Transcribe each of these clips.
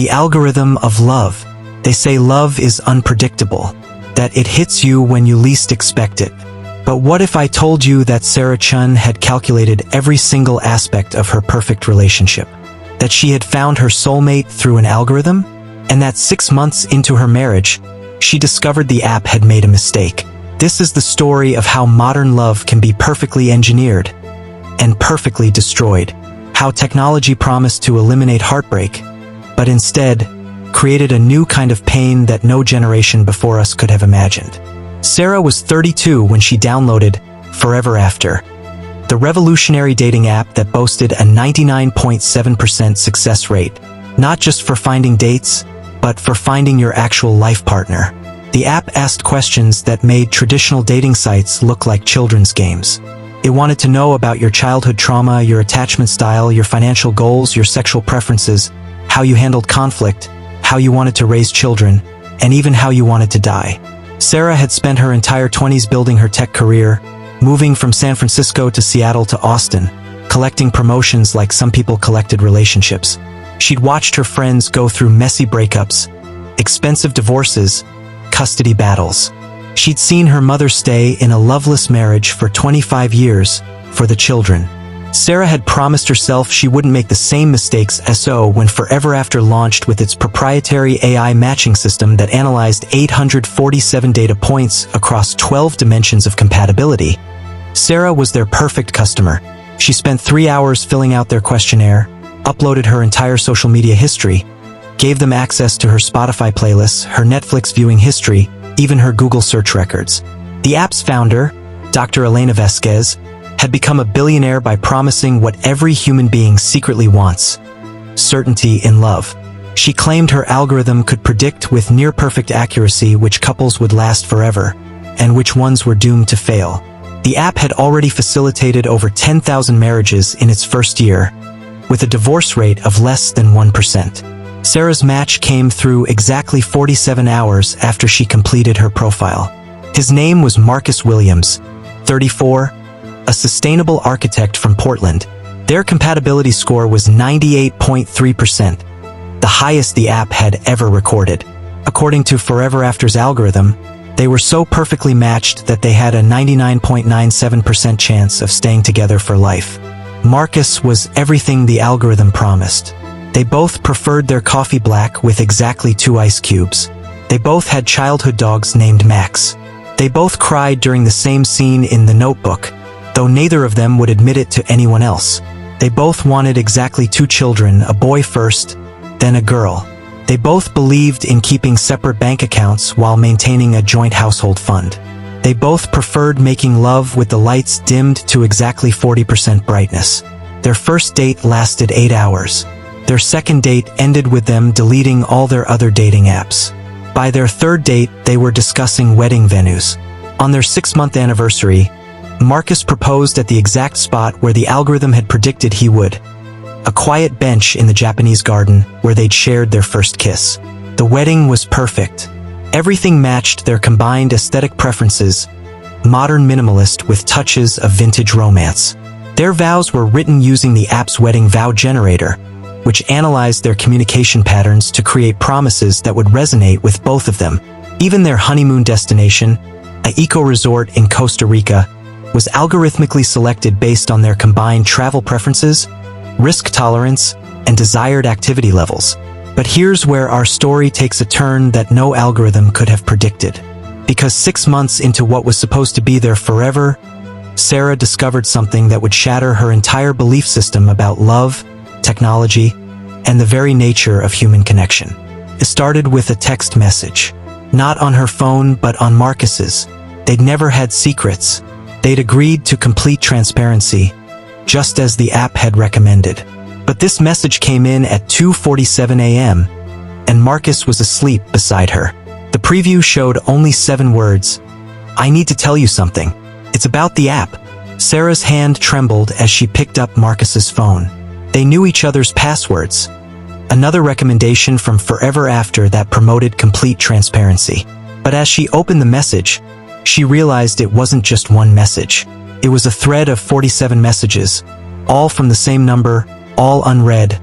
The algorithm of love. They say love is unpredictable, that it hits you when you least expect it. But what if I told you that Sarah Chun had calculated every single aspect of her perfect relationship? That she had found her soulmate through an algorithm? And that 6 months into her marriage, she discovered the app had made a mistake. This is the story of how modern love can be perfectly engineered and perfectly destroyed. How technology promised to eliminate heartbreak, but instead created a new kind of pain that no generation before us could have imagined. Sarah was 32 when she downloaded Forever After, the revolutionary dating app that boasted a 99.7% success rate, not just for finding dates, but for finding your actual life partner. The app asked questions that made traditional dating sites look like children's games. It wanted to know about your childhood trauma, your attachment style, your financial goals, your sexual preferences, how you handled conflict, how you wanted to raise children, and even how you wanted to die. Sarah had spent her entire 20s building her tech career, moving from San Francisco to Seattle to Austin, collecting promotions like some people collected relationships. She'd watched her friends go through messy breakups, expensive divorces, custody battles. She'd seen her mother stay in a loveless marriage for 25 years for the children. Sarah had promised herself she wouldn't make the same mistakes when Forever After launched with its proprietary AI matching system that analyzed 847 data points across 12 dimensions of compatibility. Sarah was their perfect customer. She spent 3 hours filling out their questionnaire, uploaded her entire social media history, gave them access to her Spotify playlists, her Netflix viewing history, even her Google search records. The app's founder, Dr. Elena Vasquez, had become a billionaire by promising what every human being secretly wants: certainty in love. She claimed her algorithm could predict with near-perfect accuracy which couples would last forever, and which ones were doomed to fail. The app had already facilitated over 10,000 marriages in its first year, with a divorce rate of less than 1%. Sarah's match came through exactly 47 hours after she completed her profile. His name was Marcus Williams, 34, a sustainable architect from Portland. Their compatibility score was 98.3%, the highest the app had ever recorded. According to Forever After's algorithm, they were so perfectly matched that they had a 99.97% chance of staying together for life. Marcus was everything the algorithm promised. They both preferred their coffee black with exactly 2 ice cubes. They both had childhood dogs named Max. They both cried during the same scene in The Notebook, though neither of them would admit it to anyone else. They both wanted exactly 2 children, a boy first, then a girl. They both believed in keeping separate bank accounts while maintaining a joint household fund. They both preferred making love with the lights dimmed to exactly 40% brightness. Their first date lasted 8 hours. Their second date ended with them deleting all their other dating apps. By their third date, they were discussing wedding venues. On their 6-month anniversary, Marcus proposed at the exact spot where the algorithm had predicted he would: a quiet bench in the Japanese garden where they'd shared their first kiss. The wedding was perfect. Everything matched their combined aesthetic preferences, modern minimalist with touches of vintage romance. Their vows were written using the app's wedding vow generator, which analyzed their communication patterns to create promises that would resonate with both of them. Even their honeymoon destination, an eco-resort in Costa Rica, was algorithmically selected based on their combined travel preferences, risk tolerance, and desired activity levels. But here's where our story takes a turn that no algorithm could have predicted. Because 6 months into what was supposed to be their forever, Sarah discovered something that would shatter her entire belief system about love, technology, and the very nature of human connection. It started with a text message. Not on her phone, but on Marcus's. They'd never had secrets. They'd agreed to complete transparency, just as the app had recommended. But this message came in at 2:47 a.m., and Marcus was asleep beside her. The preview showed only 7 words. "I need to tell you something. It's about the app." Sarah's hand trembled as she picked up Marcus's phone. They knew each other's passwords. Another recommendation from Forever After that promoted complete transparency. But as she opened the message, she realized it wasn't just one message. It was a thread of 47 messages, all from the same number, all unread,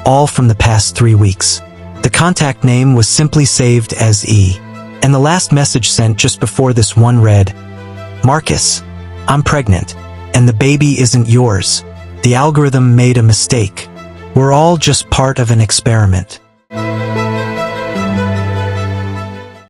all from the past 3 weeks. The contact name was simply saved as E. And the last message sent just before this one read, "Marcus, I'm pregnant, and the baby isn't yours. The algorithm made a mistake. We're all just part of an experiment."